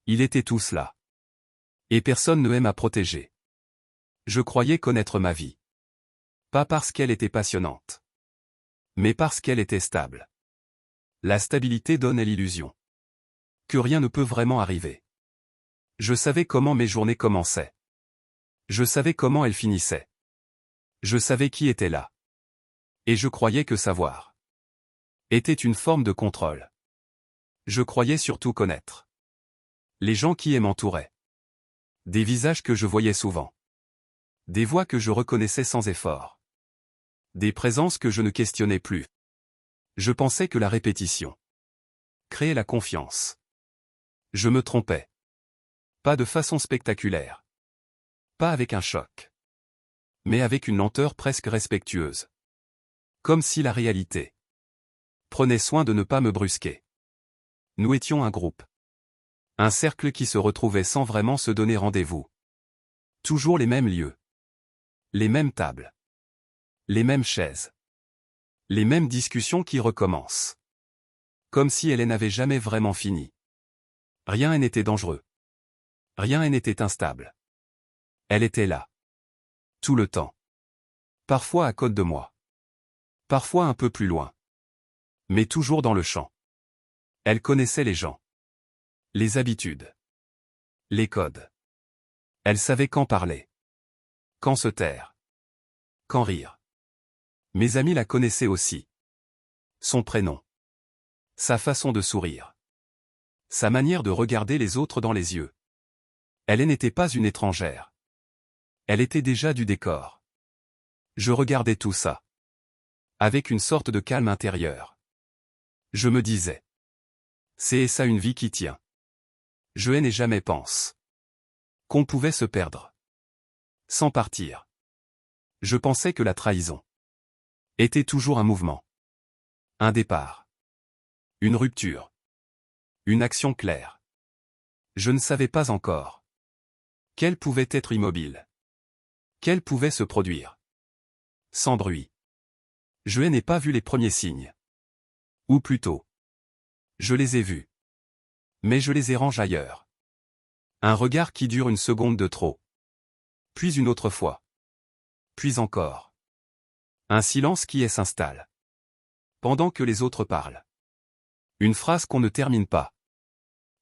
Il était tout cela. Et personne ne aime à protéger. Je croyais connaître ma vie. Pas parce qu'elle était passionnante. Mais parce qu'elle était stable. La stabilité donne l'illusion que rien ne peut vraiment arriver. Je savais comment mes journées commençaient. Je savais comment elles finissaient. Je savais qui était là. Et je croyais que savoir était une forme de contrôle. Je croyais surtout connaître les gens qui m'entouraient. Des visages que je voyais souvent. Des voix que je reconnaissais sans effort. Des présences que je ne questionnais plus. Je pensais que la répétition créait la confiance. Je me trompais. Pas de façon spectaculaire. Pas avec un choc. Mais avec une lenteur presque respectueuse. Comme si la réalité prenait soin de ne pas me brusquer. Nous étions un groupe. Un cercle qui se retrouvait sans vraiment se donner rendez-vous. Toujours les mêmes lieux. Les mêmes tables. Les mêmes chaises. Les mêmes discussions qui recommencent. Comme si elles n'avaient jamais vraiment fini. Rien n'était dangereux. Rien n'était instable. Elle était là. Tout le temps. Parfois à côté de moi. Parfois un peu plus loin. Mais toujours dans le champ. Elle connaissait les gens. Les habitudes. Les codes. Elle savait quand parler. Quand se taire. Quand rire. Mes amis la connaissaient aussi. Son prénom. Sa façon de sourire. Sa manière de regarder les autres dans les yeux. Elle n'était pas une étrangère. Elle était déjà du décor. Je regardais tout ça. Avec une sorte de calme intérieur. Je me disais. C'est ça une vie qui tient. Je n'ai jamais pense qu'on pouvait se perdre. Sans partir. Je pensais que la trahison était toujours un mouvement. Un départ. Une rupture. Une action claire. Je ne savais pas encore qu'elle pouvait être immobile. Qu'elle pouvait se produire. Sans bruit. Je n'ai pas vu les premiers signes. Ou plutôt. Je les ai vus. Mais je les ai rangés ailleurs. Un regard qui dure une seconde de trop. Puis une autre fois. Puis encore. Un silence qui s'installe. Pendant que les autres parlent. Une phrase qu'on ne termine pas.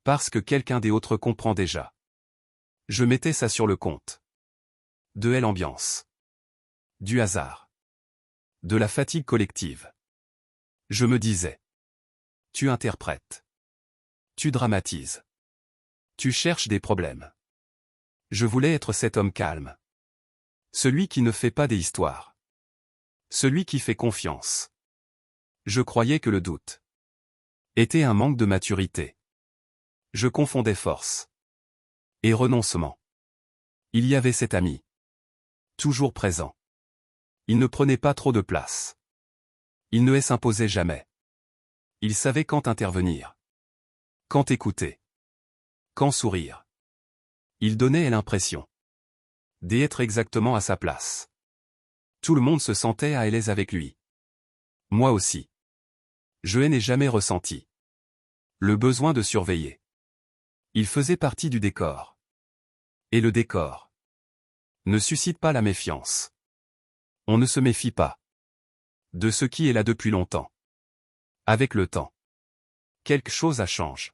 Parce que quelqu'un d'autre comprend déjà. Je mettais ça sur le compte. De l'ambiance. Du hasard. De la fatigue collective. Je me disais. Tu interprètes. Tu dramatises. Tu cherches des problèmes. Je voulais être cet homme calme. Celui qui ne fait pas des histoires. Celui qui fait confiance. Je croyais que le doute était un manque de maturité. Je confondais force et renoncement. Il y avait cet ami. Toujours présent. Il ne prenait pas trop de place. Il ne s'imposait jamais. Il savait quand intervenir. Quand écouter. Quand sourire. Il donnait l'impression d'être exactement à sa place. Tout le monde se sentait à l'aise avec lui. Moi aussi. Je n'ai jamais ressenti le besoin de surveiller. Il faisait partie du décor. Et le décor ne suscite pas la méfiance. On ne se méfie pas de ce qui est là depuis longtemps. Avec le temps, quelque chose change.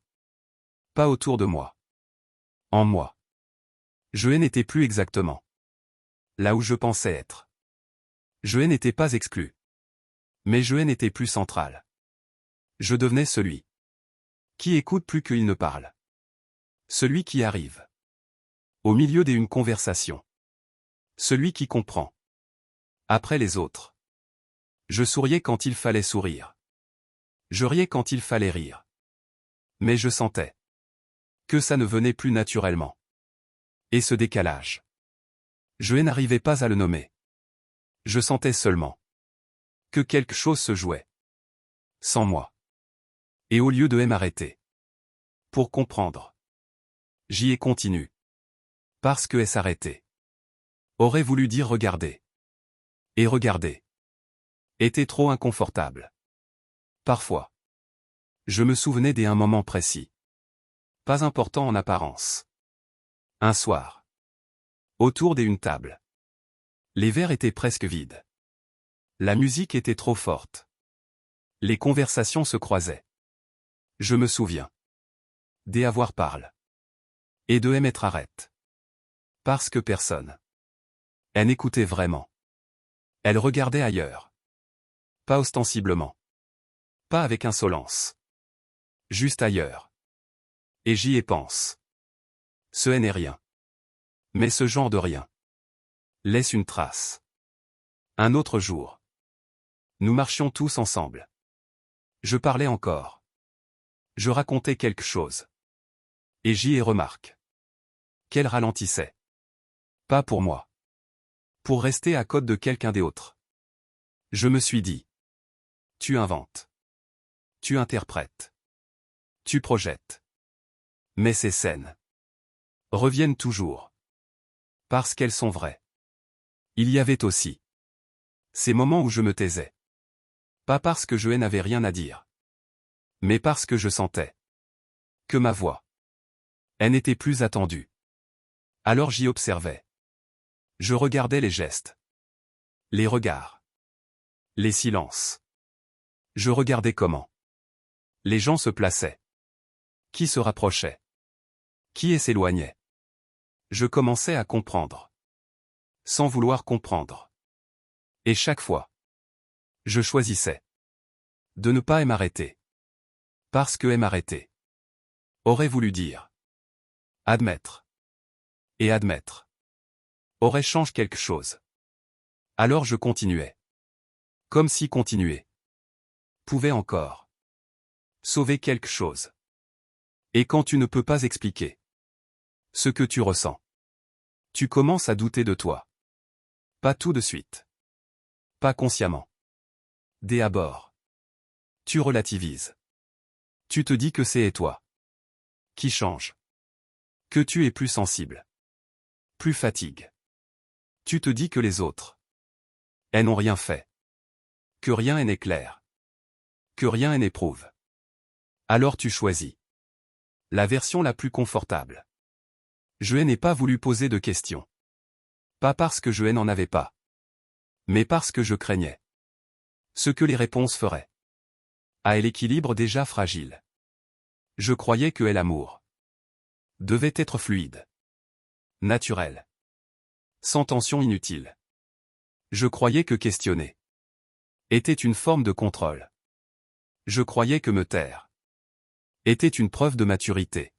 Pas autour de moi. En moi. Je n'étais plus exactement là où je pensais être. Je n'étais pas exclu. Mais je n'étais plus central. Je devenais celui qui écoute plus qu'il ne parle. Celui qui arrive au milieu d'une conversation. Celui qui comprend après les autres. Je souriais quand il fallait sourire. Je riais quand il fallait rire. Mais je sentais que ça ne venait plus naturellement. Et ce décalage. Je n'arrivais pas à le nommer. Je sentais seulement que quelque chose se jouait. Sans moi. Et au lieu de m'arrêter pour comprendre, j'y ai continué. Parce que s'arrêter aurait voulu dire regarder. Et regarder était trop inconfortable. Parfois. Je me souvenais d'un moment précis. Pas important en apparence. Un soir. Autour d'une table. Les verres étaient presque vides. La musique était trop forte. Les conversations se croisaient. Je me souviens. Des avoir parle. Et de M être arrête. Parce que personne. Elle écoutait vraiment. Elle regardait ailleurs. Pas ostensiblement. Pas avec insolence. Juste ailleurs. Et j'y ai pense. Ce n'est rien. Mais ce genre de rien. Laisse une trace. Un autre jour. Nous marchions tous ensemble. Je parlais encore. Je racontais quelque chose. Et j'y ai remarque. Qu'elle ralentissait. Pas pour moi. Pour rester à côté de quelqu'un d'autre. Je me suis dit. Tu inventes. Tu interprètes. Tu projettes. Mais ces scènes reviennent toujours. Parce qu'elles sont vraies. Il y avait aussi ces moments où je me taisais. Pas parce que je n'avais rien à dire. Mais parce que je sentais que ma voix, elle n'était plus attendue. Alors j'y observais. Je regardais les gestes. Les regards. Les silences. Je regardais comment les gens se plaçaient. Qui se rapprochait. Qui s'éloignait. Je commençais à comprendre. Sans vouloir comprendre. Et chaque fois, je choisissais de ne pas m'arrêter. Parce que m'arrêter aurait voulu dire admettre. Et admettre aurait changé quelque chose. Alors je continuais. Comme si continuer pouvait encore sauver quelque chose. Et quand tu ne peux pas expliquer ce que tu ressens, tu commences à douter de toi. Pas tout de suite. Pas consciemment. Dès à bord. Tu relativises. Tu te dis que c'est toi qui change. Que tu es plus sensible. Plus fatigue. Tu te dis que les autres, elles n'ont rien fait. Que rien n'est clair. Que rien n'éprouve. Alors tu choisis la version la plus confortable. Je n'ai pas voulu poser de questions. Pas parce que je n'en avais pas. Mais parce que je craignais ce que les réponses feraient à l'équilibre déjà fragile. Je croyais que l'amour devait être fluide. Naturel. Sans tension inutile. Je croyais que questionner était une forme de contrôle. Je croyais que me taire était une preuve de maturité.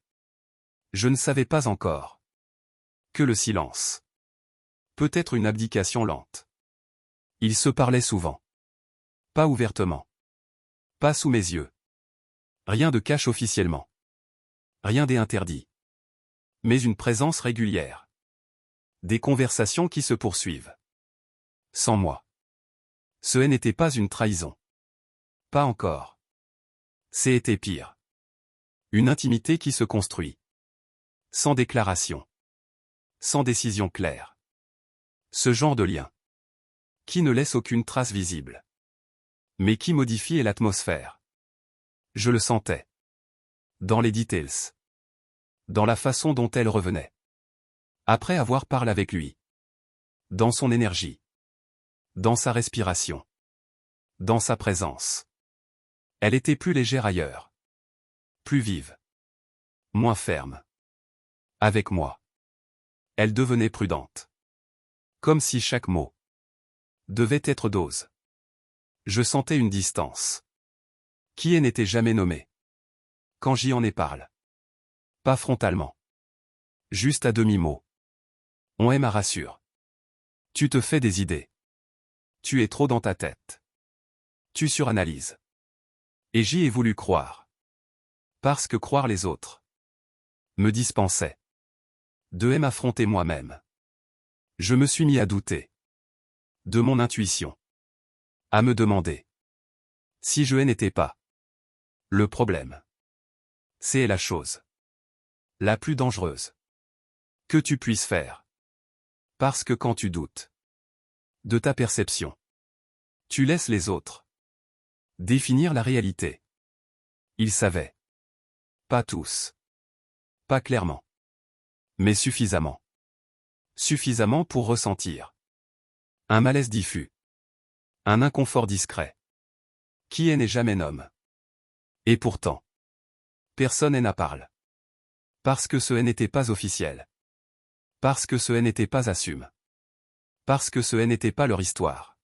Je ne savais pas encore que le silence peut être une abdication lente. Ils se parlaient souvent. Pas ouvertement. Pas sous mes yeux. Rien de cache officiellement. Rien d'interdit. Mais une présence régulière. Des conversations qui se poursuivent. Sans moi. Ce n'était pas une trahison. Pas encore. C'était pire. Une intimité qui se construit. Sans déclaration. Sans décision claire. Ce genre de lien. Qui ne laisse aucune trace visible. Mais qui modifie l'atmosphère. Je le sentais. Dans les details. Dans la façon dont elle revenait. Après avoir parlé avec lui. Dans son énergie. Dans sa respiration. Dans sa présence. Elle était plus légère ailleurs. Plus vive. Moins ferme. Avec moi. Elle devenait prudente. Comme si chaque mot devait être dose. Je sentais une distance. Qui n'était jamais nommée. Quand j'y en ai parlé. Pas frontalement. Juste à demi-mot. On aime à rassure. Tu te fais des idées. Tu es trop dans ta tête. Tu suranalyses. Et j'y ai voulu croire. Parce que croire les autres me dispensait de m'affronter moi-même. Je me suis mis à douter de mon intuition. À me demander si je n'étais pas le problème. C'est la chose la plus dangereuse que tu puisses faire. Parce que quand tu doutes de ta perception, tu laisses les autres définir la réalité. Ils savaient. Pas tous. Pas clairement. Mais suffisamment. Suffisamment pour ressentir. Un malaise diffus. Un inconfort discret. Qui est n'est jamais nomme. Et pourtant. Personne n'en parle. Parce que ce n'était pas officiel. Parce que ce n'était pas assume. Parce que ce n'était pas leur histoire.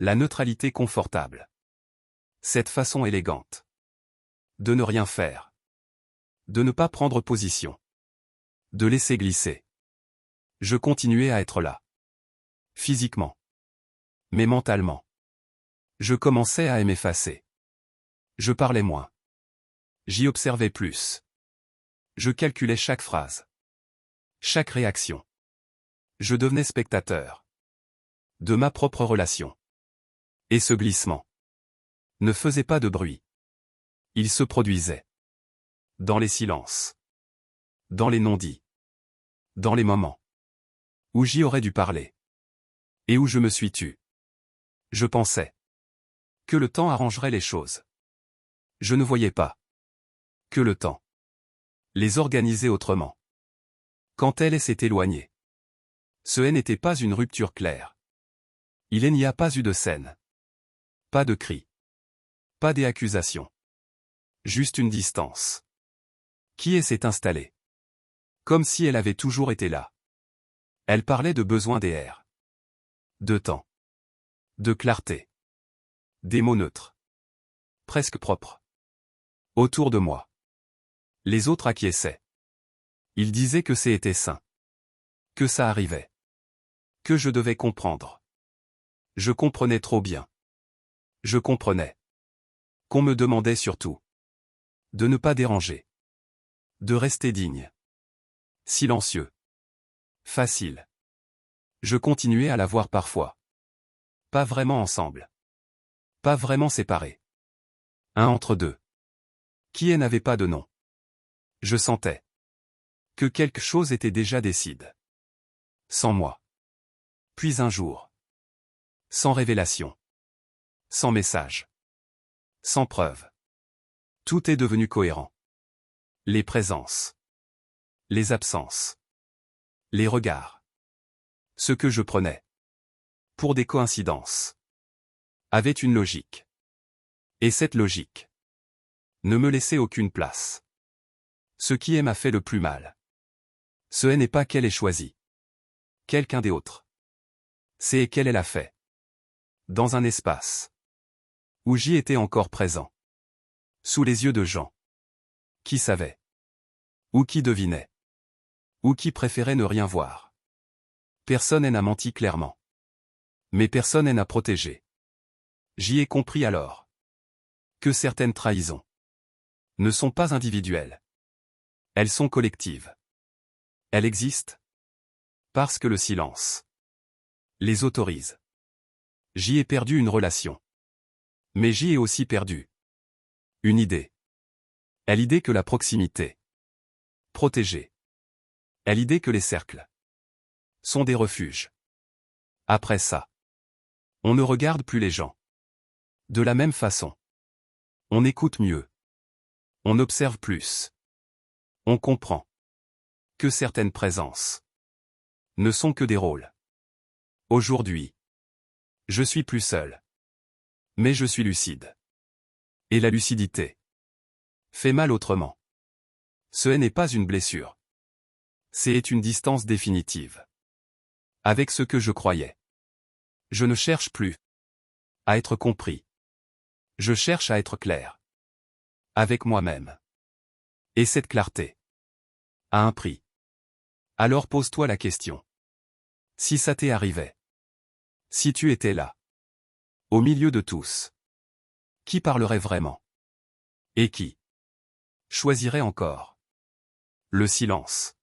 La neutralité confortable. Cette façon élégante. De ne rien faire. De ne pas prendre position. De laisser glisser. Je continuais à être là. Physiquement. Mais mentalement. Je commençais à m'effacer. Je parlais moins. J'y observais plus. Je calculais chaque phrase. Chaque réaction. Je devenais spectateur. De ma propre relation. Et ce glissement ne faisait pas de bruit. Il se produisait. Dans les silences. Dans les non-dits. Dans les moments où j'y aurais dû parler. Et où je me suis tu. Je pensais que le temps arrangerait les choses. Je ne voyais pas que le temps les organisait autrement. Quand elle s'est éloignée. Ce n'était pas une rupture claire. Il n'y a pas eu de scène. Pas de cri. Pas d'accusations. Juste une distance. Qui s'est installée. Comme si elle avait toujours été là. Elle parlait de besoin d'air. De temps. De clarté. Des mots neutres. Presque propres. Autour de moi. Les autres acquiesçaient. Ils disaient que c'était sain. Que ça arrivait. Que je devais comprendre. Je comprenais trop bien. Je comprenais. Qu'on me demandait surtout. De ne pas déranger. De rester digne. Silencieux. Facile. Je continuais à la voir parfois. Pas vraiment ensemble. Pas vraiment séparés. Un entre deux. Qui n'avait pas de nom. Je sentais que quelque chose était déjà décide. Sans moi. Puis un jour. Sans révélation. Sans message. Sans preuve. Tout est devenu cohérent. Les présences. Les absences. Les regards. Ce que je prenais pour des coïncidences avait une logique. Et cette logique ne me laissait aucune place. Ce qui m'a fait le plus mal. Ce n'est pas qu'elle ait choisi quelqu'un d'autre. C'est qu'elle l'a fait. Dans un espace où j'y étais encore présent. Sous les yeux de gens qui savaient. Ou qui devinaient. Ou qui préféraient ne rien voir. Personne n'a menti clairement. Mais personne n'a protégé. J'y ai compris alors que certaines trahisons ne sont pas individuelles. Elles sont collectives. Elles existent parce que le silence les autorise. J'y ai perdu une relation. Mais j'y ai aussi perdu une idée. Est l'idée que la proximité protégée est l'idée que les cercles sont des refuges. Après ça, on ne regarde plus les gens de la même façon. On écoute mieux. On observe plus. On comprend que certaines présences ne sont que des rôles. Aujourd'hui, je suis plus seul. Mais je suis lucide. Et la lucidité fait mal autrement. Ce n'est pas une blessure. C'est une distance définitive. Avec ce que je croyais. Je ne cherche plus à être compris. Je cherche à être clair. Avec moi-même. Et cette clarté a un prix. Alors pose-toi la question. Si ça t'est arrivé. Si tu étais là. Au milieu de tous. Qui parlerait vraiment? Et qui choisirait encore le silence?